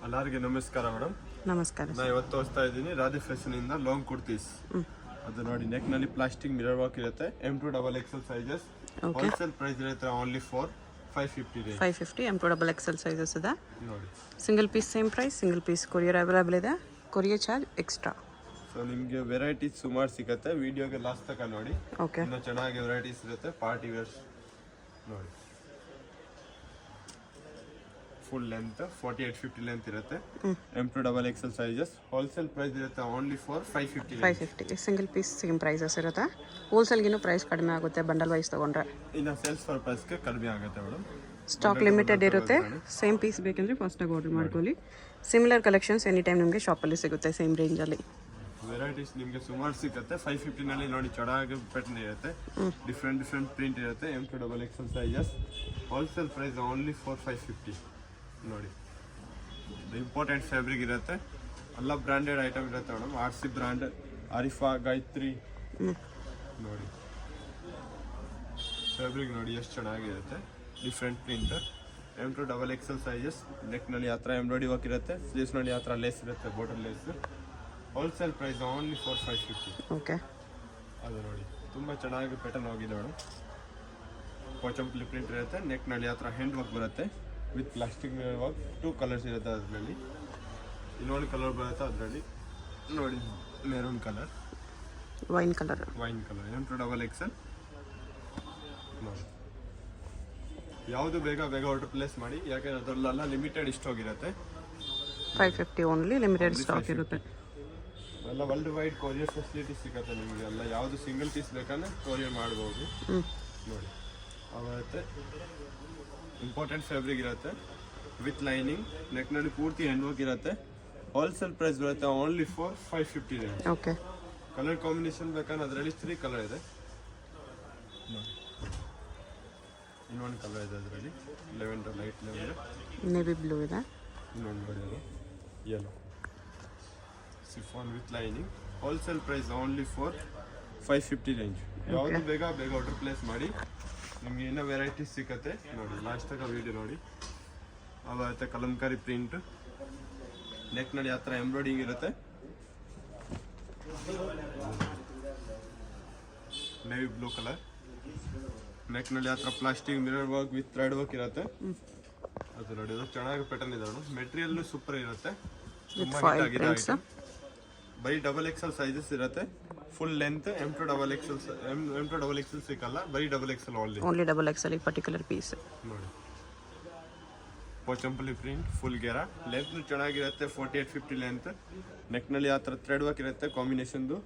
ಎಲ್ಲರಿಗೆ ನಮಸ್ಕಾರ ಮೇಡಮ್. ನಮಸ್ಕಾರ. ನಾನು ಇವತ್ತು ತೋರಿಸ್ತಾ ಇದ್ದೀನಿ ರಾಧೆ ಫ್ಯಾಷನ್ ಇಂದ ಲಾಂಗ್ ಕುರ್ತೀಸ್. ಅದು ನೋಡಿ ನೆಕ್ ನಲ್ಲಿ ಪ್ಲಾಸ್ಟಿಕ್ ಮಿರರ್ ವರ್ಕ್ ಇರುತ್ತೆ. M2XXL sizes. ಹೋಲ್ಸೇಲ್ ಪ್ರೈಸ್ ಇರುತ್ತೆ ಓನ್ಲಿ ಫಾರ್ 550 550 M2XXL ಸೈಜಸ್ ಇದೆ ನೋಡಿ. Single piece same price, single piece courier available ಇದೆ, ಕೊರಿಯರ್ ಚಾರ್ಜ್ ಎಕ್ಸ್ಟ್ರಾ. ಸೊ ನಿಮಗೆ ವೆರೈಟೀಸ್ ಸುಮಾರು ಸಿಗುತ್ತೆ. ವಿಡಿಯೋಗೆ ಲಾಸ್ಟ್ ತನಕ ನೋಡಿ. ಓಕೆ, ಇನ್ನೂ ಚೆನ್ನಾಗಿ ವೆರೈಟೀಸ್ ಇರುತ್ತೆ. ಪಾರ್ಟಿ ವೇರ್ಸ್ ನೋಡಿ. ಫುಲ್ ಲೆಂತ್ 48-50 ಲೆಂತ್ ಇರುತ್ತೆ. M2XXL sizes. ಹೋಲ್ಸೇಲ್ ಪ್ರೈಸ್ ಇರುತ್ತೆ only for 550. Single piece same prices ಇರುತ್ತೆ. ಹೋಲ್ಸೇಲ್ಗಿನ್ನೂ ಪ್ರೈಸ್ ಕಡಿಮೆ ಆಗುತ್ತೆ ಬಂಡಲ್ ವೈಸ್ ತೊಗೊಂಡ್ರೆ. ಇನ್ನು ಸೇಲ್ಸ್ ಫಾರ್ ಪ್ರೈಸ್ಗೆ ಕಡಿಮೆ ಆಗುತ್ತೆ ಮೇಡಮ್. ಸ್ಟಾಕ್ ಲಿಮಿಟೆಡ್ ಇರುತ್ತೆ. ಸೇಮ್ ಪೀಸ್ ಬೇಕಂದರೆ ಫಾಸ್ಟಾಗಿ ಆರ್ಡರ್ ಮಾಡ್ಕೊಳ್ಳಿ. ಸಿಮಿಲರ್ ಕಲೆಕ್ಷನ್ಸ್ ಎನಿ ಟೈಮ್ ನಿಮಗೆ ಶಾಪಲ್ಲಿ ಸಿಗುತ್ತೆ ಸೇಮ್ ರೇಂಜಲ್ಲಿ. ವೆರೈಟೀಸ್ ನಿಮಗೆ ಸುಮಾರು ಸಿಗುತ್ತೆ. 550 ನೋಡಿ ಚೆನ್ನಾಗಿ ಪ್ಯಾಟರ್ನ್ ಇರುತ್ತೆ. ಡಿಫ್ರೆಂಟ್ ಪ್ರಿಂಟ್ ಇರುತ್ತೆ. M2XXL sizes. Wholesale price only for 550 ನೋಡಿ. ಇಂಪಾರ್ಟೆಂಟ್ ಫ್ಯಾಬ್ರಿಕ್ ಇರುತ್ತೆ. ಎಲ್ಲ ಬ್ರ್ಯಾಂಡೆಡ್ ಐಟಮ್ ಇರುತ್ತೆ madam. RC brand, Arifa, Gayatri ನೋಡಿ. ಫ್ಯಾಬ್ರಿಕ್ ನೋಡಿ ಎಷ್ಟು ಚೆನ್ನಾಗಿರುತ್ತೆ. Different print. M2XXL sizes. ನೆಕ್ನಲ್ಲಿ ಆ ಥರ ಎಂಬ್ರಾಯ್ಡಿ ವರ್ಕ್ ಇರುತ್ತೆ. ಸ್ಲೀವ್ಸ್ನಲ್ಲಿ ಆ ಥರ ಲೇಸ್ ಇರುತ್ತೆ, bottle lace. Wholesale price only for 550. Okay, ಅದು ನೋಡಿ ತುಂಬ ಚೆನ್ನಾಗಿ ಪ್ಯಾಟರ್ನ್ ಹೋಗಿದೆ ಮೇಡಮ್. ಪೋಚಂಪ್ಲಿ ಪ್ರಿಂಟ್ ಇರುತ್ತೆ. ನೆಕ್ನಲ್ಲಿ ಆ ಥರ ಹ್ಯಾಂಡ್ ವರ್ಕ್ ಬರುತ್ತೆ with plastic mirror work. 2 colours ಇರುತ್ತೆ ಅದರಲ್ಲಿ. ಇನ್ನೊಂದು ಕಲರ್ ಬರುತ್ತೆ ಅದರಲ್ಲಿ ನೋಡಿ, maroon colour, wine colour. M2XXL ನೋಡಿ. ಯಾವುದು ಬೇಗ ಆರ್ಡರ್ ಪ್ಲೇಸ್ ಮಾಡಿ, ಯಾಕೆಂದ್ರೆ ಅದರಲ್ಲೆಲ್ಲ limited stock 550 only limited stock ಇರುತ್ತೆ. ಎಲ್ಲ ವರ್ಲ್ಡ್ ವೈಡ್ ಕೊರಿಯರ್ ಫೆಸಿಲಿಟಿ ಸಿಗುತ್ತೆ ನಿಮಗೆ. ಎಲ್ಲ ಯಾವುದು ಸಿಂಗಲ್ ಪೀಸ್ ಬೇಕಂದ್ರೆ ಕೊರಿಯರ್ ಮಾಡ್ಬೋದು ನೋಡಿ. ಆಗುತ್ತೆ ಇಂಪಾರ್ಟೆಂಟ್ ಫ್ಯಾಬ್ರಿಕ್ ಇರುತ್ತೆ ವಿತ್ ಲೈನಿಂಗ್. ನೆಕ್ನಲ್ಲಿ ಪೂರ್ತಿ ಹ್ಯಾಂಡ್ ವರ್ಕ್ ಇರುತ್ತೆ. ಹೋಲ್ಸೇಲ್ ಪ್ರೈಸ್ ಬರುತ್ತೆ only for 550 range. Okay, colour combination ಬೇಕಂದ್ರೆ ಅದರಲ್ಲಿ 3 ಕಲರ್ ಇದೆ ನೋಡಿ. ಇನ್ನೊಂದು ಕಲರ್ ಇದೆ ಅದರಲ್ಲಿ, lavender, light lavender, navy blue ಇದೆ. ಇನ್ನೊಂದು ಬರೆಯೋದು yellow chiffon with lining. Wholesale price only for 550 range. ಯಾವುದು ಬೇಗ ಆರ್ಡರ್ ಪ್ಲೇಸ್ ಮಾಡಿ. ನಿಮಗೆ ಇನ್ನೂ ವೆರೈಟೀಸ್ ಸಿಗುತ್ತೆ ನೋಡಿ. ಲಾಸ್ಟ್ ತನಕ ವೀಡಿಯೋ ನೋಡಿ. ಅವಾಗುತ್ತೆ ಕಲಂಕಾರಿ ಪ್ರಿಂಟ್. ನೆಕ್ನಲ್ಲಿ ಆ ಥರ ಎಂಬ್ರಾಯ್ಡಿಂಗ್ ಇರುತ್ತೆ. Navy blue colour. ನೆಕ್ನಲ್ಲಿ ಆ ಥರ plastic mirror work with thread work ಇರುತ್ತೆ. ಅದು ನೋಡಿ, ಅದು ಚೆನ್ನಾಗಿ ಪ್ಯಾಟರ್ನ್ ಇದೆ ನೋಡಿ. ಮೆಟೀರಿಯಲ್ ಸೂಪರ್ ಇರುತ್ತೆ. ತುಂಬ ನೀಟಾಗಿದೆ ಐಟಮ್. ಬರೀ XXL ಸೈಜಸ್ ಇರುತ್ತೆ. Full length. M2XXL ಸಿಕ್ಕಲ್ಲ, ಬರೀ XXL ಓನ್ಲಿ XXL ಈ ಪರ್ಟಿಕ್ಯುಲರ್ ಪೀಸ್ ನೋಡಿ. ಪೋಚಂಪಲ್ಲಿ ಪ್ರಿಂಟ್, ಫುಲ್ ಗೆರಾ. ಲೆಂತ್ ಚೆನ್ನಾಗಿರುತ್ತೆ. 48-50 ಲೆಂತ್. ನೆಕ್ನಲ್ಲಿ ಆ ಥರ ಥ್ರೆಡ್ ವರ್ಕ್ ಇರುತ್ತೆ ಕಾಂಬಿನೇಷನ್ದು.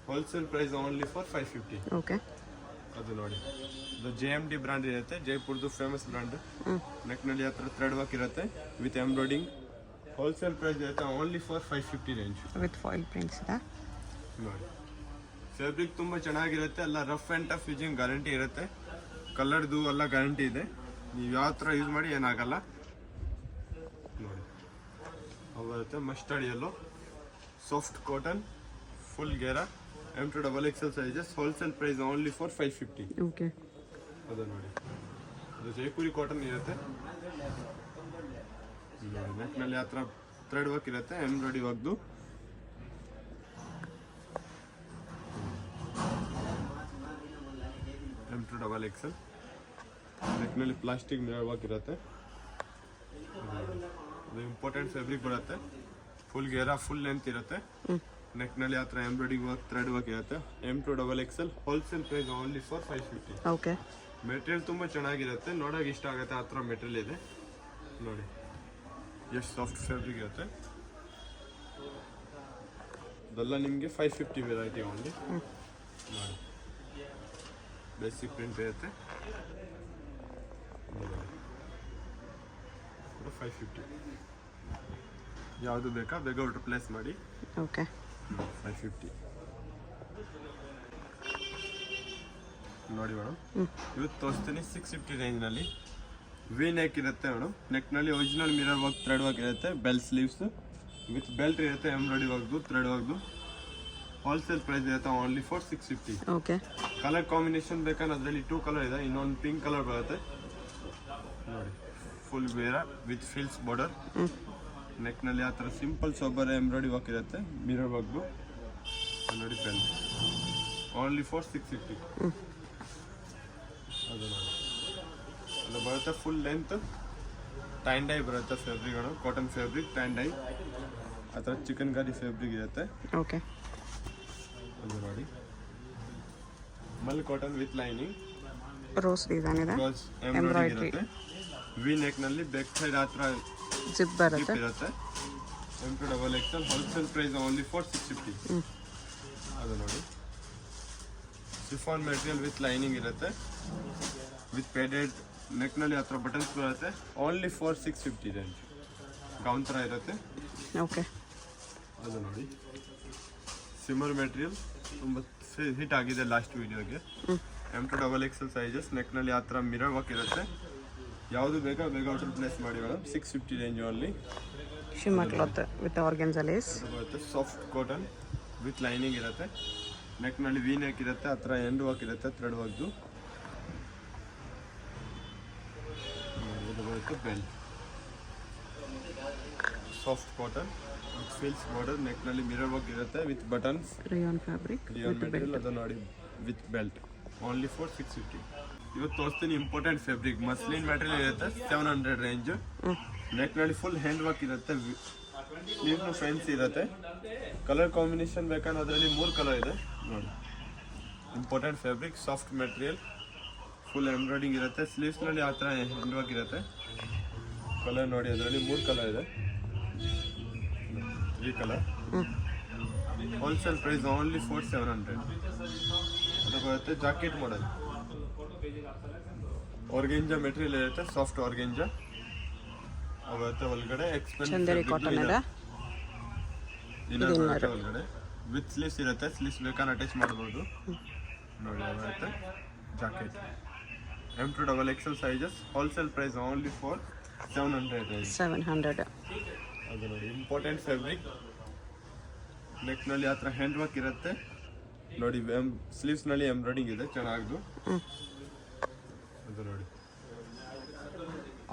Wholesale price only for 550. Okay, ಅದು ನೋಡಿ, ಇದು JMD ಬ್ರ್ಯಾಂಡ್ ಇರುತ್ತೆ, ಜೈಪುರ್ದು ಫೇಮಸ್ ಬ್ರ್ಯಾಂಡ್. ನೆಕ್ನಲ್ಲಿ ಆ ಥರ ಥ್ರೆಡ್ ವರ್ಕ್ ಇರುತ್ತೆ ವಿತ್ ಎಂಬ್ರಾಯ್ಡಿಂಗ್. ಹೋಲ್ಸೇಲ್ ಪ್ರೈಸ್ ಇರುತ್ತೆ only for 550 range with foil prints ಇದೆ ನೋಡಿ. ಫ್ಯಾಬ್ರಿಕ್ ತುಂಬ ಚೆನ್ನಾಗಿರುತ್ತೆ. ಎಲ್ಲ rough and tough using guarantee ಇರುತ್ತೆ. ಕಲರ್ದು ಎಲ್ಲ ಗ್ಯಾರಂಟಿ ಇದೆ. ನೀವು ಯಾವ ಥರ ಯೂಸ್ ಮಾಡಿ ಏನಾಗಲ್ಲ ನೋಡಿ. ಬರುತ್ತೆ mustard yellow, soft cotton, full ಗೆರಾ. M2XXL sizes. Wholesale price only for 550. Okay, ಅದು ನೋಡಿ, ಅದು ಜೈಪುರಿ ಕಾಟನ್ ಇರುತ್ತೆ ನೋಡಿ. ನೆಕ್ನಲ್ಲಿ ಆ ಥರ ಥ್ರೆಡ್ ವರ್ಕ್ ಇರುತ್ತೆ, ಎಂಬ್ರಾಯ್ಡಿ ವರ್ಕ್ದು. M2XXL. ನೆಕ್ನಲ್ಲಿ ಪ್ಲಾಸ್ಟಿಕ್ ಮಿರರ್ ವರ್ಕ್ ಇರುತ್ತೆ. ಅದು ಇಂಪಾರ್ಟೆಂಟ್ ಫ್ಯಾಬ್ರಿಕ್ ಬರುತ್ತೆ. ಫುಲ್ ಗೆರಾ, ಫುಲ್ ಲೆಂತ್ ಇರುತ್ತೆ. ನೆಕ್ನಲ್ಲಿ ಆ ಥರ ಎಂಬ್ರಾಯ್ಡಿ ವರ್ಕ್, ಥ್ರೆಡ್ ವರ್ಕ್ ಇರುತ್ತೆ. M2XXL. Wholesale price only for 550. Okay, material ತುಂಬ ಚೆನ್ನಾಗಿರುತ್ತೆ. ನೋಡೋಕೆ ಇಷ್ಟ ಆಗುತ್ತೆ ಆ ಥರ ಮೆಟೀರಿಯಲ್ ಇದೆ ನೋಡಿ. ಎಷ್ಟು ಸಾಫ್ಟ್ ಫ್ಯಾಬ್ರಿಕ್ ಇರುತ್ತೆ. ಅದೆಲ್ಲ ನಿಮಗೆ 550 ವೆರೈಟಿ ಓನ್ಲಿ ನೋಡಿ. ಬೇಸಿಕ್ ಪ್ರಿಂಟ್ ಇರುತ್ತೆ 550. ಯಾವುದು ಬೇಕಾ ಬೇಗ ಆರ್ಡರ್ ಪ್ಲೇಸ್ ಮಾಡಿ. ಓಕೆ, 550 ನೋಡಿ ಮೇಡಮ್. ಇವತ್ತು ತೋರಿಸ್ತೀನಿ 650 ರೇಂಜ್ನಲ್ಲಿ. ವಿ ನೆಕ್ ಇರುತ್ತೆ ಮೇಡಮ್. ನೆಕ್ನಲ್ಲಿ original mirror work, thread work ಇರುತ್ತೆ. ಬೆಲ್ ಸ್ಲೀವ್ಸ್ ವಿತ್ ಬೆಲ್ಟ್ ಇರುತ್ತೆ. ಎಂಬ್ರಾಯ್ಡಿ ವರ್ಕ್ದು, ಥ್ರೆಡ್ ವರ್ಕ್ದು. ಹೋಲ್ಸೇಲ್ ಪ್ರೈಸ್ ಇರುತ್ತೆ only for 650. Okay, colour combination ಬೇಕಂದ್ರೆ ಅದರಲ್ಲಿ 2 ಕಲರ್ ಇದೆ. ಇನ್ನೊಂದು ಪಿಂಕ್ ಕಲರ್ ಬರುತ್ತೆ ನೋಡಿ. ಫುಲ್ ವೇರ ವಿತ್ ಫಿಲ್ಸ್ ಬಾರ್ಡರ್. ನೆಕ್ನಲ್ಲಿ ಆ ಥರ ಸಿಂಪಲ್ ಸೋಬರ್ ಎಂಬ್ರಾಯ್ಡಿ ವರ್ಕ್ ಇರುತ್ತೆ, ಮಿರರ್ ವರ್ಕ್ದು ನೋಡಿ ಪೆನ್ ಓನ್ಲಿ ಫಾರ್ 650. ಅದು ನೋಡಿ ಅದು ಬರುತ್ತೆ ಫುಲ್ ಲೆಂತ್ ಟೈನ್ ಡೈ ಬರುತ್ತೆ, ಫ್ಯಾಬ್ರಿಕ್ಗಳು ಕಾಟನ್ ಫ್ಯಾಬ್ರಿಕ್ ಟೈನ್ ಡೈ ಆ ಥರ ಚಿಕನ್ ಗಾರಿ ಫ್ಯಾಬ್ರಿಕ್ ಇರುತ್ತೆ. ಓಕೆ, ಅದು ನೋಡಿ mul cotton with lining rose design ಇದೆ, ಎಂಬ್ರಾಯ್ಡ್ರಿ ಇರುತ್ತೆ. ವಿ ನೆಕ್ನಲ್ಲಿ ಬ್ಯಾಕ್ ಸೈಡ್ ಆ ಥರ ಜಿಪ್ ಬರುತ್ತೆ. ಇರುತ್ತೆ. M2XL wholesale price only for 650. ಅದು ನೋಡಿ ಶಿಫಾನ್ ಮೆಟೀರಿಯಲ್ ವಿತ್ ಲೈನಿಂಗ್ ಇರುತ್ತೆ, ವಿತ್ ಪೇಡೆಡ್ ನೆಕ್ನಲ್ಲಿ ಹತ್ರ ಬಟನ್ಸ್ ಬರುತ್ತೆ, ಓನ್ಲಿ ಫಾರ್ 650 ರೇಂಜ್. ಗೌನ್ ಥರ ಇರುತ್ತೆ. ಓಕೆ, ಅದು ನೋಡಿ ಸಿಮರ್ ಮೆಟೀರಿಯಲ್ ತುಂಬ ಹಿಟ್ ಆಗಿದೆ ಲಾಸ್ಟ್ ವಿಡಿಯೋಗೆ. M2XL ಸೈಜಸ್ ನೆಕ್ನಲ್ಲಿ ಆ ಥರ ಮಿರರ್ ವರ್ಕ್ ಇರುತ್ತೆ. ಯಾವುದು ಬೇಗ ಬೇಗ ಆರ್ಡರ್ ಪ್ಲೇಸ್ ಮಾಡಿ ಮೇಡಮ್. 650 ರೇಂಜ್ ಅಲ್ಲಿ shimmer cloth with organza lace ಬರುತ್ತೆ. ಸಾಫ್ಟ್ ಕಾಟನ್ ವಿತ್ ಲೈನಿಂಗ್ ಇರುತ್ತೆ, ನೆಕ್ನಲ್ಲಿ ವಿ ನೆಕ್ ಇರುತ್ತೆ, ಆ ಥರ ಎಂಡ್ ವರ್ಕ್ ಇರುತ್ತೆ ಥ್ರೆಡ್ ವರ್ಕ್ದು. ಇದು ಬರುತ್ತೆ belt soft cotton with frills border, ನೆಕ್ನಲ್ಲಿ ಮಿರರ್ ವರ್ಕ್ ಇರುತ್ತೆ with buttons, rayon fabric rayon material. ಅದು ನೋಡಿ ವಿತ್ ಬೆಲ್ಟ್ ಓನ್ಲಿ ಫಾರ್ 650. ಇವತ್ತು ತೋರಿಸ್ತೀನಿ ಇಂಪಾರ್ಟೆಂಟ್ ಫ್ಯಾಬ್ರಿಕ್ ಮಸ್ಲಿನ್ ಮೆಟೀರಿಯಲ್ ಇರುತ್ತೆ 700 ರೇಂಜ್. ನೆಕ್ನಲ್ಲಿ ಫುಲ್ ಹ್ಯಾಂಡ್ ವರ್ಕ್ ಇರುತ್ತೆ, ಸ್ಲೀವ್ನು ಫ್ಯಾನ್ಸಿ ಇರುತ್ತೆ. ಕಲರ್ ಕಾಂಬಿನೇಷನ್ ಬೇಕಂದ್ರೆ ಅದರಲ್ಲಿ 3 ಕಲರ್ ಇದೆ ನೋಡಿ. Important fabric soft material full embroidering ಇರುತ್ತೆ, ಸ್ಲೀವ್ಸ್ನಲ್ಲಿ ಆ ಥರ ಹ್ಯಾಂಡ್ ವರ್ಕ್ ಇರುತ್ತೆ. ಕಲರ್ ನೋಡಿ ಅದರಲ್ಲಿ 3 ಕಲರ್ ಇದೆ, 3 colour. Wholesale price only for 700. ಅದು ಬರುತ್ತೆ ಜಾಕೆಟ್ ಮಾಡೆಲ್, ಆರ್ಗೆಂಜಾ ಮೆಟೀರಿಯಲ್ ಇರುತ್ತೆ, ಸಾಫ್ಟ್ ಆರ್ಗೆಂಜಾ ಬರುತ್ತೆ. ಒಳಗಡೆ ಚಂದೇರಿ ಕಾಟನ್ ಇದೆ, ಬರುತ್ತೆ ಒಳಗಡೆ ವಿತ್ ಸ್ಲೀವ್ಸ್ ಇರುತ್ತೆ. ಸ್ಲೀವ್ಸ್ ಬೇಕಾದ್ರೆ ಅಟ್ಯಾಚ್ ಮಾಡ್ಬೋದು ನೋಡಿ. ಬರುತ್ತೆ jacket M2XL sizes, wholesale price only for 700. ಅದು ನೋಡಿ ಇಂಪಾರ್ಟೆಂಟ್ ಫ್ಯಾಬ್ರಿಕ್. ನೆಕ್ನಲ್ಲಿ ಆ ಥರ ಹ್ಯಾಂಡ್ ವರ್ಕ್ ಇರುತ್ತೆ ನೋಡಿ, ಸ್ಲೀವ್ಸ್ನಲ್ಲಿ ಎಂಬ್ರಾಯ್ಡಿಂಗ್ ಇದೆ ಚೆನ್ನಾಗಿದ್ದು. ಅದು ನೋಡಿ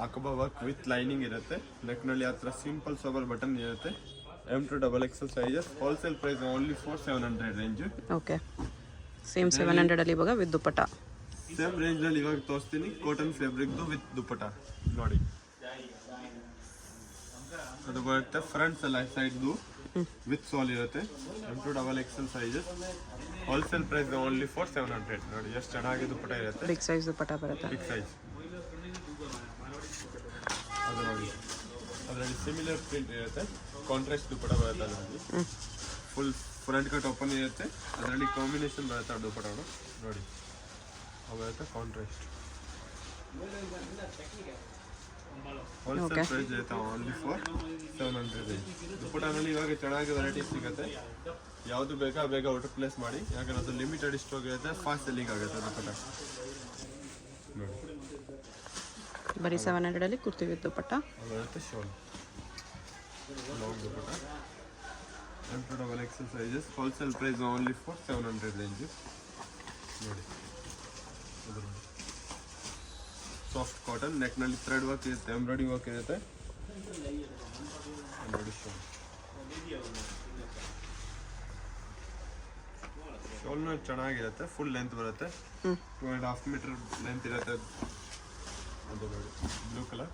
ಆಕಬಾ ವರ್ಕ್ ವಿತ್ ಲೈನಿಂಗ್ ಇರುತ್ತೆ, ನೆಕ್ನಲ್ಲಿ ಆ ಥರ ಸಿಂಪಲ್ ಸೋಬರ್ ಬಟನ್ ಇರುತ್ತೆ. M2XL sizes, wholesale price only for 700 range. Okay, same 700 ಅಲ್ಲಿ ಇವಾಗ ವಿತ್ ದುಪ್ಪಟ್ಟ. ಸೇಮ್ ರೇಂಜ್ನಲ್ಲಿ ಇವಾಗ ತೋರಿಸ್ತೀನಿ ಕಾಟನ್ ಫ್ಯಾಬ್ರಿಕ್ದು ವಿತ್ ದುಪ್ಪಟ್ಟ ನೋಡಿ. ಅದು ಬರುತ್ತೆ ಫ್ರಂಟ್ ಸೈಡ್ದು ವಿತ್ ಸಾಲ್ ಇರುತ್ತೆ. M2XL sizes, wholesale price only for 700 ನೋಡಿ. ಎಷ್ಟು ಚೆನ್ನಾಗಿ ದುಪ್ಪಟ್ಟ ಇರುತ್ತೆ, ಬಿಗ್ ಸೈಜ್ ದುಪ್ಪಟ್ಟ ಬರುತ್ತೆ, ಬಿಗ್ ಸೈಜ್. ಅದು ನೋಡಿ ಅದರಲ್ಲಿ ಸಿಮಿಲರ್ ಪ್ರಿಂಟ್ ಇರುತ್ತೆ, ಕಾಂಟ್ರಾಸ್ಟ್ ದುಪ್ಪಟ್ಟ ಬರುತ್ತೆ. ಅದರಲ್ಲಿ ಫುಲ್ ಫ್ರಂಟ್ ಕಟ್ ಓಪನ್ ಇರುತ್ತೆ, ಅದರಲ್ಲಿ ಕಾಂಬಿನೇಷನ್ ಬರುತ್ತೆ ದುಪ್ಪಟ್ಟ ನೋಡಿ. ಅದು ಬರುತ್ತೆ ಕಾಂಟ್ರಾಸ್ಟ್. ಹೋಲ್ಸೇಲ್ ಪ್ರೈಸ್ ಇರುತ್ತೆ ಓನ್ಲಿ ಫಾರ್ 700 ರೇಂಜ್. ದುಪ್ಪಟ್ಟನಲ್ಲಿ ಇವಾಗ ಚೆನ್ನಾಗಿ ವೆರೈಟೀಸ್ ಸಿಗುತ್ತೆ, ಯಾವುದು ಬೇಕಾ ಬೇಗ ಆರ್ಡರ್ ಪ್ಲೇಸ್ ಮಾಡಿ, ಯಾಕಂದ್ರೆ ಅದು ಲಿಮಿಟೆಡ್ ಸ್ಟಾಕ್ ಇರುತ್ತೆ, ಫಾಸ್ಟ್ ಸೆಲ್ಲಿಂಗ್ ಆಗುತ್ತೆ ದುಪ್ಪಟ್ಟ ನೋಡಿ. ಬರೀ 700 ಅಲ್ಲಿ ಕುರ್ತಿ ವಿತ್ ದುಪ್ಪಟ್ಟ. ಬರುತ್ತೆ shawl long dupatta M2XL sizes, wholesale price only for 700 range ನೋಡಿ. ಅದು ನೋಡಿ ಸಾಫ್ಟ್ ಕಾಟನ್, ನೆಕ್ನಲ್ಲಿ ಥ್ರೆಡ್ ವರ್ಕ್ ಇರುತ್ತೆ, ಎಂಬ್ರಾಯ್ಡಿಂಗ್ ವರ್ಕ್ ಇರುತ್ತೆ ನೋಡಿ. ಶಾಲ್ನ ಚೆನ್ನಾಗಿರುತ್ತೆ, ಫುಲ್ ಲೆಂತ್ ಬರುತ್ತೆ, 2.5 ಮೀಟರ್ ಲೆಂತ್ ಇರುತ್ತೆ. ಅದು ನೋಡಿ ಬ್ಲೂ ಕಲರ್,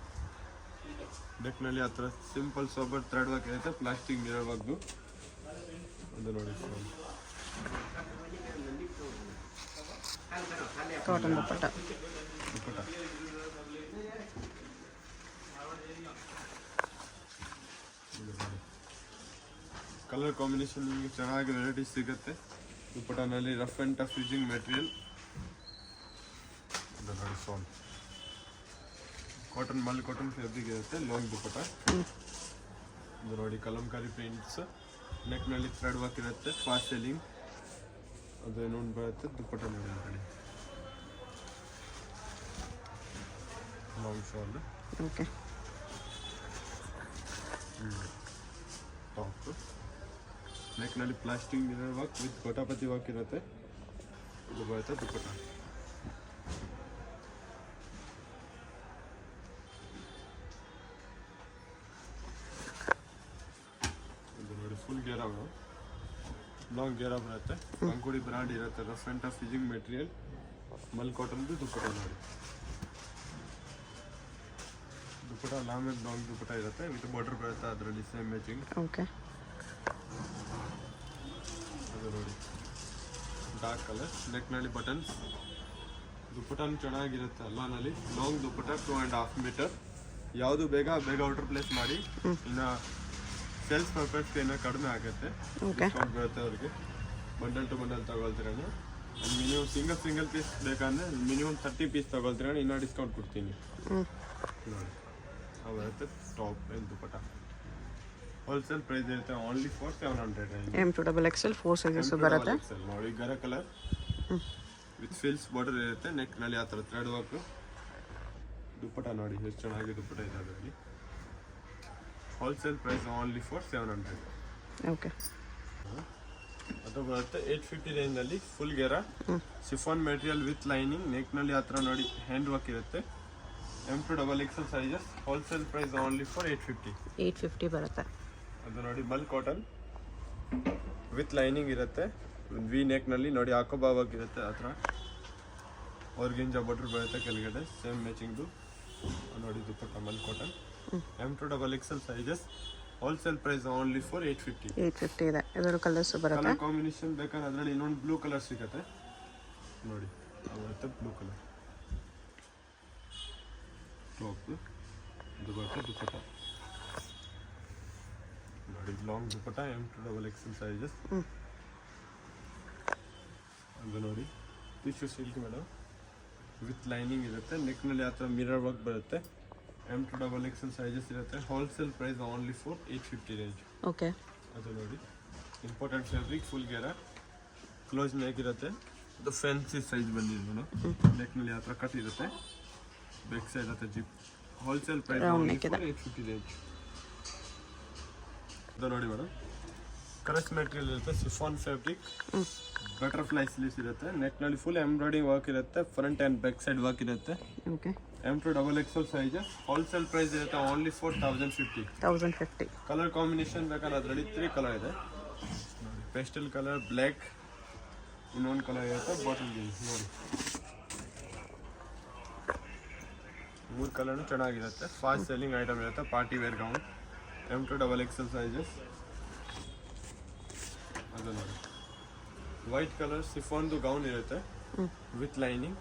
ನೆಕ್ನಲ್ಲಿ ಆ ಥರ ಸಿಂಪಲ್ ಸೋಬರ್ ಥ್ರೆಡ್ ವರ್ಕ್ ಇರುತ್ತೆ, ಪ್ಲಾಸ್ಟಿಕ್ ಮಿರರ್ ವರ್ಕ್ದು. ಅದು ನೋಡಿ ಕಾಟನ್ ದುಪ್ಪಟ್ಟ. ಕಲರ್ ಕಾಂಬಿನೇಷನ್ ನಿಮಗೆ ಚೆನ್ನಾಗಿ ವೆರೈಟೀಸ್ ಸಿಗುತ್ತೆ. ದುಪ್ಪಟ್ಟನಲ್ಲಿ rough and tough using material. ನೋಡಿ ಸಾಲ್ ಕಾಟನ್ ಮಲ್ ಕಾಟನ್ ಫ್ಯಾಬ್ರಿಕ್ ಇರುತ್ತೆ, ಲಾಂಗ್ ದುಪ್ಪಟ್ಟ. ಇದು ನೋಡಿ ಕಲಂಕಾರಿ ಪ್ರಿಂಟ್ಸ್, ನೆಕ್ನಲ್ಲಿ ಥ್ರೆಡ್ ವರ್ಕ್ ಇರುತ್ತೆ, ಫಾಸ್ಟ್ ಸೆಲ್ಲಿಂಗ್. ಅದು ಇನ್ನೊಂದು ಬರುತ್ತೆ ದುಪ್ಪಟ್ಟ ನೋಡಿ ಕಡೆ ಲಾಂಗ್ ಶಾಲ್. ಓಕೆ, ಟಾಪ್ ನೆಕ್ನಲ್ಲಿ plastic mirror work with gotapatti work ಇರುತ್ತೆ. ಇದು ಬರುತ್ತೆ ದುಪ್ಪಟ್ಟ. ಗೇರಾ ಲಾಂಗ್ ಗೇರಾ ಬರುತ್ತೆ ಅಂಕುಡಿ ಬ್ರಾಂಡ್ ಇರುತ್ತೆ ರಫ್ ಆ್ಯಂಡ್ ಟಫ್ ಫಿಜಿಂಗ್ ಮೆಟೀರಿಯಲ್ ಮಲ್ ಕಾಟನ್ದು ದುಪ್ಪಟ ನೋಡಿ ದುಪ್ಪಟ ಲಾಂಗ್ ಲಾಂಗ್ ದುಪ್ಪಟ ಇರುತ್ತೆ ವಿತ್ ಬಾರ್ಡರ್ ಬರುತ್ತೆ ಅದರಲ್ಲಿ ಸೇಮ್ ಮ್ಯಾಚಿಂಗ್ ಓಕೆ. ಅದು ನೋಡಿ ಡಾರ್ಕ್ ಕಲರ್ ನೆಕ್ನಲ್ಲಿ ಬಟನ್ಸ್ ದುಪ್ಪಟನು ಚೆನ್ನಾಗಿರುತ್ತೆ ಅಲ್ಲಾನಲ್ಲಿ ಲಾಂಗ್ ದುಪ್ಪಟ 2.5 ಮೀಟರ್ ಯಾವುದು ಬೇಗ ಆರ್ಡರ್ ಪ್ಲೇಸ್ ಮಾಡಿ ಇನ್ನು ಸೇಲ್ಸ್ ಪರ್ಪಸ್ಗೆ ಇನ್ನೂ ಕಡಿಮೆ ಆಗುತ್ತೆ ಡಿಸ್ಕೌಂಟ್ ಬರುತ್ತೆ ಅವ್ರಿಗೆ ಬಂಡಲ್ ಟು ಬಂಡಲ್ ತಗೊಳ್ತೀರ ಮಿನಿಮಮ್ ಸಿಂಗಲ್ ಪೀಸ್ ಬೇಕಂದ್ರೆ ಮಿನಿಮಮ್ 30 ಪೀಸ್ ತಗೊಳ್ತೀರ ಇನ್ನೂ ಡಿಸ್ಕೌಂಟ್ ಕೊಡ್ತೀನಿ ನೋಡಿ ಅವು ಬರುತ್ತೆ ಟಾಪ್ ಏನು ದುಪ್ಪಟ ಹೋಲ್ಸೇಲ್ ಪ್ರೈಸ್ ಇರುತ್ತೆ ಓನ್ಲಿ ಫಾರ್ 700 M2XL 4 ಸೈಜಸ್ ಬರುತ್ತೆ ನೋಡಿ ಗರ ಕಲರ್ ವಿತ್ ಫಿಲ್ಸ್ ಬಾರ್ಡರ್ ಇರುತ್ತೆ ನೆಕ್ನಲ್ಲಿ ಆ ಥರ ಥ್ರೆಡ್ ವರ್ಕ್ ದುಪ್ಪಟ ನೋಡಿ ಎಷ್ಟು ಚೆನ್ನಾಗಿ ದುಪ್ಪಟ ಇದೆ ಅದರಲ್ಲಿ wholesale price only for 700 okay. ಅದು ಬರುತ್ತೆ 850 ರೇಂಜಲ್ಲಿ ಫುಲ್ ಗೇರ ಶಿಫಾನ್ ಮೆಟೀರಿಯಲ್ ವಿತ್ ಲೈನಿಂಗ್ ನೆಕ್ನಲ್ಲಿ ಆ ಥರ ನೋಡಿ ಹ್ಯಾಂಡ್ ವರ್ಕ್ ಇರುತ್ತೆ M2XL sizes wholesale price only for 850 ಬರುತ್ತೆ. ಅದು ನೋಡಿ ಮಲ್ ಕಾಟನ್ ವಿತ್ ಲೈನಿಂಗ್ ಇರುತ್ತೆ ವಿ ನೆಕ್ನಲ್ಲಿ ನೋಡಿ ಹಾಕೋ ವರ್ಕ್ ಇರುತ್ತೆ ಆ ಥರ ಆರ್ಗೆಂಜಾ ಬಾರ್ಡರ್ ಬರುತ್ತೆ ಕೆಳಗಡೆ ಸೇಮ್ ಮ್ಯಾಚಿಂಗ್ದು ನೋಡಿ dupatta mul cotton M2XL sizes wholesale price only for 850 ಇದೆ. ಇದರ ಕಲರ್ಸ್ ಬರುತ್ತೆ. ಕಲರ್ ಕಾಂಬಿನೇಷನ್ ಬೇಕಾದ್ರೆ ಅದರಲ್ಲಿ ಇನ್ನೊಂದು ಬ್ಲೂ ಕಲರ್ ಸಿಗುತ್ತೆ ನೋಡಿ ಬರುತ್ತೆ ಬ್ಲೂ ಕಲರ್ ಟಾಪ್ ಇದು ಬರುತ್ತೆ ದುಪ್ಪಟ್ಟ ನೋಡಿ ಲಾಂಗ್ ದುಪ್ಪಟ್ಟ M2XL ಸೈಜಸ್ ಅದು ನೋಡಿ tissue silk madam with lining ಇರುತ್ತೆ ನೆಕ್ನಲ್ಲಿ ಆ ಥರ ಮಿರರ್ ವರ್ಕ್ ಬರುತ್ತೆ M2XL ಸೈಜಸ್ ಇರುತ್ತೆ wholesale price only for 850 range okay. ಅದು ನೋಡಿ ಇಂಪಾರ್ಟೆಂಟ್ ಫ್ಯಾಬ್ರಿಕ್ ಫುಲ್ ಗೇರ ಕ್ಲೋಸ್ ನೆಕ್ ಇರುತ್ತೆ ಅದು ಫ್ಯಾನ್ಸಿ ಸೈಜ್ ಬಂದಿದೆ ಮೇಡಮ್ ನೆಕ್ನಲ್ಲಿ ಆ ಥರ ಕಟ್ ಇರುತ್ತೆ ಬ್ಯಾಕ್ ಸೈಡ್ ಇರುತ್ತೆ zip wholesale price only for 850 range ಅದು ನೋಡಿ ಮೇಡಮ್ ಕರೆಕ್ಟ್ ಮೆಟೀರಿಯಲ್ ಇರುತ್ತೆ ಶಿಫಾನ್ ಫ್ಯಾಬ್ರಿಕ್ ಬಟರ್ಫ್ಲೈ ಸ್ಲೀವ್ಸ್ ಇರುತ್ತೆ ನೆಕ್ನಲ್ಲಿ ಫುಲ್ ಎಂಬ್ರಾಯ್ಡಿಂಗ್ ವರ್ಕ್ ಇರುತ್ತೆ front and back side work ಇರುತ್ತೆ okay. M2XL sizes wholesale price ಇರುತ್ತೆ ಓನ್ಲಿ ಫಾರ್ 1050 ಕಲರ್ ಕಾಂಬಿನೇಷನ್ ಬೇಕಾದ್ರೆ ಅದರಲ್ಲಿ 3 ಕಲರ್ ಇದೆ ನೋಡಿ ಪೇಸ್ಟಲ್ ಕಲರ್ ಬ್ಲ್ಯಾಕ್ ಇನ್ನೊಂದು ಕಲರ್ ಇರುತ್ತೆ ಬಾಟಲ್ ಗ್ರೀನ್ ನೋಡಿ 3 ಕಲರ್ನು ಚೆನ್ನಾಗಿರುತ್ತೆ ಫಾಸ್ಟ್ ಸೆಲ್ಲಿಂಗ್ ಐಟಮ್ ಇರುತ್ತೆ party wear gown M2XL sizes ಅದು ನೋಡಿ ವೈಟ್ ಕಲರ್ ಸಿಫಾನ್ದು ಗೌನ್ ಇರುತ್ತೆ ವಿತ್ ಲೈನಿಂಗ್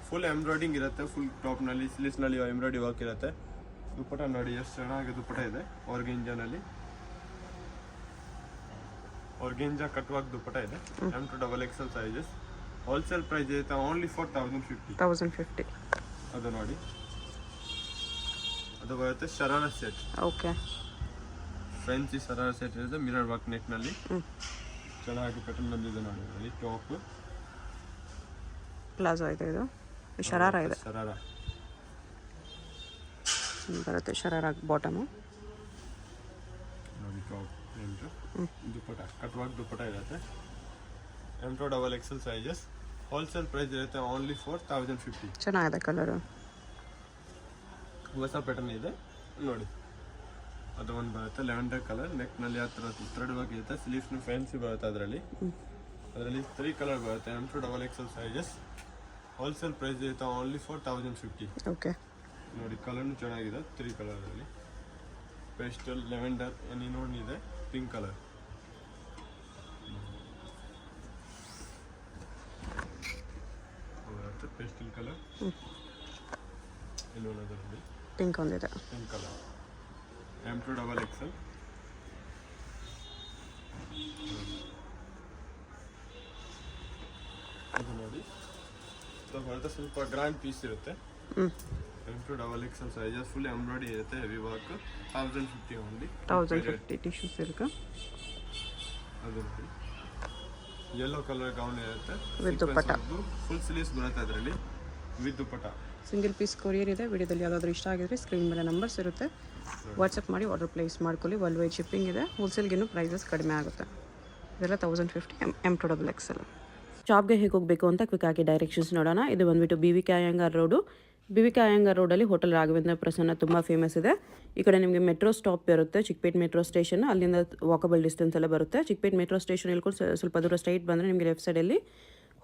ಫುಲ್ ಎಂಬ್ರಾಯ್ಡಿಂಗ್ ಇರುತ್ತೆ ಫುಲ್ ಟಾಪ್ನಲ್ಲಿ ಸ್ಲೀವ್ಸ್ನಲ್ಲಿ ಎಂಬ್ರಾಯ್ಡಿ ವರ್ಕ್ ಇರುತ್ತೆ ದುಪ್ಪಟ ನೋಡಿ ಎಷ್ಟು ಚೆನ್ನಾಗಿ ದುಪ್ಪಟ ಇದೆ ಆರ್ಗೆಂಜಾನಲ್ಲಿ ಆರ್ಗೆಂಜಾ ಕಟ್ ವರ್ಕ್ ದುಪ್ಪಟ ಇದೆ M2XL ಸೈಜಸ್ ಹೋಲ್ಸೇಲ್ ಪ್ರೈಸ್ ಇರುತ್ತೆ ಓನ್ಲಿ ಫಾರ್ 1050 ಅದು ನೋಡಿ ಅದು ಬರುತ್ತೆ ಶರಾರ ಸೆಟ್ ಓಕೆ. ಫ್ಯಾನ್ಸಿ ಶರಾರ ಸೆಟ್ ಇರುತ್ತೆ ಮಿರರ್ ವರ್ಕ್ ನೆಕ್ನಲ್ಲಿ ಚೆನ್ನಾಗಿ ಪ್ಯಾಟರ್ನ್ ಬಂದಿದೆ ನೋಡಿ ಅಲ್ಲಿ ಟಾಪ್ ಪ್ಲಾಜೋ ಇದೆ ಇದು ಶರಾರ ಇದೆ ಶರಾರ ಬರುತ್ತೆ ಶರಾರ ಬಾಟಮು ನೋಡಿ top dupatta cut work dupatta ಇರುತ್ತೆ M2XL ಸೈಜಸ್ ಹೋಲ್ಸೇಲ್ ಪ್ರೈಸ್ ಇರುತ್ತೆ ಓನ್ಲಿ ಫಾರ್ 1050 ಚೆನ್ನಾಗಿದೆ ಕಲರು ಹೊಸ ಪ್ಯಾಟರ್ನ್ ಇದೆ ನೋಡಿ ಅದು ಒಂದು ಬರುತ್ತೆ ಲೆವೆಂಡರ್ ಕಲರ್ ನೆಕ್ನಲ್ಲಿ ಆ ಥರ ಥ್ರೆಡ್ ವರ್ಕ್ ಇರುತ್ತೆ ಸ್ಲೀವ್ಸ್ನು ಫ್ಯಾನ್ಸಿ ಬರುತ್ತೆ ಅದರಲ್ಲಿ 3 ಕಲರ್ ಬರುತ್ತೆ M2XL ಸೈಜಸ್ ಹೋಲ್ಸೇಲ್ ಪ್ರೈಸ್ ಇರುತ್ತೆ ಓನ್ಲಿ ಫಾರ್ 1050 ಓಕೆ. ನೋಡಿ ಕಲರ್ನು ಚೆನ್ನಾಗಿದೆ 3 ಕಲರಲ್ಲಿ ಪೇಸ್ಟಲ್ ಲೆವೆಂಡರ್ ಇನ್ನೊಂದು ಇದೆ ಪಿಂಕ್ ಕಲರ್ ಬರುತ್ತೆ ಪೇಸ್ಟಲ್ ಕಲರ್ ಇನ್ನೊಂದು ಅದರಲ್ಲಿ ಪಿಂಕ್ ಒಂದಿದೆ ಪಿಂಕ್ ಕಲರ್ M2XL ಇದು ನೋಡಿ ಇದು ಬರುತ್ತೆ ಸ್ವಲ್ಪ ಗ್ರ್ಯಾಂಡ್ ಪೀಸ್ ಇರುತ್ತೆ M2XL ಸೈಜಸ್ ಫುಲ್ ಎಂಬ್ರಾಯ್ಡಿ ಇರುತ್ತೆ heavy work 1050 only 1050 tissue silk ಅದು ನೋಡಿ ಯೆಲ್ಲೋ ಕಲರ್ ಗೌನ್ ಇರುತ್ತೆ ವಿತ್ ದುಪ್ಪಟ್ಟ ಫುಲ್ ಸ್ಲೀವ್ಸ್ ಬರುತ್ತೆ ಅದರಲ್ಲಿ with dupatta single piece courier ಇದೆ. ವಿಡಿಯೋದಲ್ಲಿ ಯಾವುದಾದ್ರೂ ಇಷ್ಟ ಆಗಿದ್ರೆ ಸ್ಕ್ರೀನ್ ಮೇಲೆ ನಂಬರ್ಸ್ ಇರುತ್ತೆ ವಾಟ್ಸಪ್ ಮಾಡಿ ಆರ್ಡರ್ ಪ್ಲೇಸ್ ಮಾಡ್ಕೊಳ್ಳಿ. ವರ್ಲ್ಡ್ ವೈಡ್ ಶಿಪ್ಪಿಂಗ್ ಇದೆ. ಹೋಲ್ಸೇಲ್ಗಿನ್ನೂ ಪ್ರೈಸಸ್ ಕಡಿಮೆ ಆಗುತ್ತೆ. ಇದೆಲ್ಲ 1050 M2XL. ಶಾಪ್ಗೆ ಹೇಗೆ ಹೋಗಬೇಕು ಅಂತ ಕ್ವಿಕ್ ಆಗಿ ಡೈರೆಕ್ಷನ್ಸ್ ನೋಡೋಣ. ಇದು ಬಂದುಬಿಟ್ಟು BVK ಅಯ್ಯಂಗಾರ್ ರೋಡು ಬಿವಿಕಾ ಅಯ್ಯಂಗಾರ್ ರೋಡಲ್ಲಿ ಹೋಟೆಲ್ ರಾಘವೇಂದ್ರ ಪ್ರಸನ್ನ ತುಂಬ ಫೇಮಸ್ ಇದೆ. ಈ ಕಡೆ ನಿಮಗೆ ಮೆಟ್ರೋ ಸ್ಟಾಪ್ ಇರುತ್ತೆ, ಚಿಕ್ಕಪೇಟ್ ಮೆಟ್ರೋ ಸ್ಟೇಷನ್, ಅಲ್ಲಿಂದ ವಾಕಬಲ್ ಡಿಸ್ಟೆನ್ಸ್ ಎಲ್ಲ ಬರುತ್ತೆ. ಚಿಕ್ಕಪೇಟ್ ಮೆಟ್ರೋ ಸ್ಟೇಷನ್ ಇಳ್ಕೊಂಡು ಸ್ವಲ್ಪ ದೂರ ಸ್ಟ್ರೈಟ್ ಬಂದರೆ ನಿಮಗೆ ಲೆಫ್ಟ್ ಸೈಡಲ್ಲಿ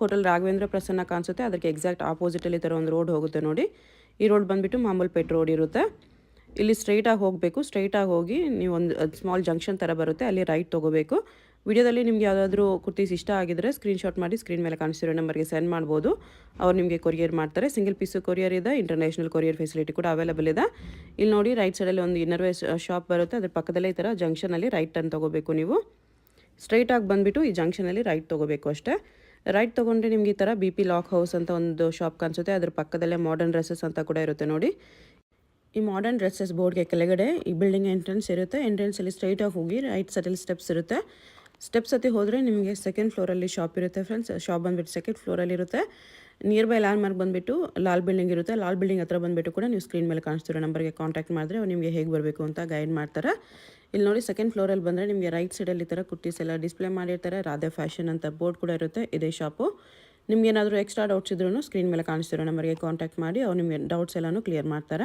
ಹೋಟೆಲ್ ರಾಘವೇಂದ್ರ ಪ್ರಸನ್ನ ಕಾಣಿಸುತ್ತೆ. ಅದಕ್ಕೆ ಎಕ್ಸಾಕ್ಟ್ ಆಪೋಸಿಟಲ್ಲಿ ಥರ ಒಂದು ರೋಡ್ ಹೋಗುತ್ತೆ ನೋಡಿ. ಈ ರೋಡ್ ಬಂದುಬಿಟ್ಟು ಮಾಮೂಲ್ಪೇಟ್ ರೋಡ್ ಇರುತ್ತೆ. ಇಲ್ಲಿ ಸ್ಟ್ರೈಟಾಗಿ ಹೋಗಬೇಕು. ಸ್ಟ್ರೈಟಾಗಿ ಹೋಗಿ ನೀವು ಒಂದು ಸ್ಮಾಲ್ ಜಂಕ್ಷನ್ ಥರ ಬರುತ್ತೆ, ಅಲ್ಲಿ ರೈಟ್ ತೊಗೋಬೇಕು. ವಿಡಿಯೋದಲ್ಲಿ ನಿಮ್ಗೆ ಯಾವುದಾದ್ರೂ ಕುರ್ತೀಸ್ ಇಷ್ಟ ಆಗಿದ್ರೆ ಸ್ಕ್ರೀನ್ಶಾಟ್ ಮಾಡಿ ಸ್ಕ್ರೀನ್ ಮೇಲೆ ಕಾಣಿಸ್ತಿರೋ ನಂಬರ್ಗೆ ಸೆಂಡ್ ಮಾಡ್ಬೋದು. ಅವ್ರು ನಿಮಗೆ ಕೊರಿಯರ್ ಮಾಡ್ತಾರೆ. ಸಿಂಗಲ್ ಪೀಸು ಕೊರಿಯರ್ ಇದೆ, ಇಂಟರ್ನ್ಯಾಷನಲ್ ಕೊರಿಯರ್ ಫೆಸಿಲಿಟಿ ಕೂಡ ಅವೈಲೇಬಲ್ ಇದೆ. ಇಲ್ಲಿ ನೋಡಿ ರೈಟ್ ಸೈಡಲ್ಲಿ ಒಂದು ಇನ್ನರ್ವೇರ್ ಶಾಪ್ ಬರುತ್ತೆ, ಅದ್ರ ಪಕ್ಕದಲ್ಲೇ ಈ ಥರ ಜಂಕ್ಷನಲ್ಲಿ ರೈಟ್ ಟರ್ನ್ ತೊಗೋಬೇಕು. ನೀವು ಸ್ಟ್ರೈಟಾಗಿ ಬಂದುಬಿಟ್ಟು ಈ ಜಂಕ್ಷನಲ್ಲಿ ರೈಟ್ ತೊಗೋಬೇಕು ಅಷ್ಟೇ. ರೈಟ್ ತೊಗೊಂಡ್ರೆ ನಿಮ್ಗೆ ಈ ಥರ BP ಲಾಕ್ ಹೌಸ್ ಅಂತ ಒಂದು ಶಾಪ್ ಕಾಣಿಸುತ್ತೆ. ಅದ್ರ ಪಕ್ಕದಲ್ಲೇ ಮಾಡರ್ನ್ ಡ್ರೆಸ್ಸಸ್ ಅಂತ ಕೂಡ ಇರುತ್ತೆ ನೋಡಿ. ಈ ಮಾಡರ್ನ್ ಡ್ರೆಸ್ಸಸ್ ಬೋರ್ಡ್ಗೆ ಕೆಳಗಡೆ ಈ ಬಿಲ್ಡಿಂಗ್ ಎಂಟ್ರೆನ್ಸ್ ಇರುತ್ತೆ. ಎಂಟ್ರೆನ್ಸಲ್ಲಿ ಸ್ಟ್ರೈಟಾಗಿ ಹೋಗಿ ರೈಟ್ ಸೈಡಲ್ಲಿ ಸ್ಟೆಪ್ಸ್ ಇರುತ್ತೆ. ಸ್ಟೆಪ್ಸ್ ಹತ್ತಿ ಹೋದರೆ ನಿಮಗೆ ಸೆಕೆಂಡ್ ಫ್ಲೋರಲ್ಲಿ ಶಾಪ್ ಇರುತ್ತೆ ಫ್ರೆಂಡ್ಸ್. ಶಾಪ್ ಬಂದುಬಿಟ್ಟು ಸೆಕೆಂಡ್ ಫ್ಲೋರಲ್ಲಿ ಇರುತ್ತೆ. ನಿಯರ್ ಬೈ ಲ್ಯಾಂಡ್ ಮಾರ್ಕ್ ಬಂದುಬಿಟ್ಟು ಲಾಲ್ ಬಿಲ್ಡಿಂಗ್ ಇರುತ್ತೆ. ಲಾಲ್ ಬಿಲ್ಡಿಂಗ್ ಹತ್ರ ಬಂದುಬಿಟ್ಟು ಕೂಡ ನೀವು ಸ್ಕ್ರೀನ್ ಮೇಲೆ ಕಾಣಿಸ್ತಿರೋ ನಂಬರ್ಗೆ ಕಾಂಟ್ಯಾಕ್ಟ್ ಮಾಡಿದ್ರೆ ಅವ್ರು ನಿಮಗೆ ಹೇಗೆ ಬರಬೇಕು ಅಂತ ಗೈಡ್ ಮಾಡ್ತಾರೆ. ಇಲ್ಲಿ ನೋಡಿ ಸೆಕೆಂಡ್ ಫ್ಲೋರಲ್ಲಿ ಬಂದರೆ ನಿಮಗೆ ರೈಟ್ ಸೈಡಲ್ಲಿ ಈ ಥರ ಕುರ್ತೀಸ್ ಎಲ್ಲ ಡಿಸ್ಪ್ಲೇ ಮಾಡಿರ್ತಾರೆ. ರಾಧೆ ಫ್ಯಾಷನ್ ಅಂತ ಬೋರ್ಡ್ ಕೂಡ ಇರುತ್ತೆ. ಇದೇ ಶಾಪು. ನಿಮ್ಗೆ ಏನಾದರೂ ಎಕ್ಸ್ಟ್ರಾ ಡೌಟ್ಸ್ ಇದ್ರೂ ಸ್ಕ್ರೀನ್ ಮೇಲೆ ಕಾಣಿಸ್ತಿರೋ ನಂಬರ್ಗೆ ಕಾಂಟ್ಯಾಕ್ಟ್ ಮಾಡಿ ಅವ್ರು ನಿಮಗೆ ಡೌಟ್ಸ್ ಎಲ್ಲನೂ ಕ್ಲಿಯರ್ ಮಾಡ್ತಾರೆ.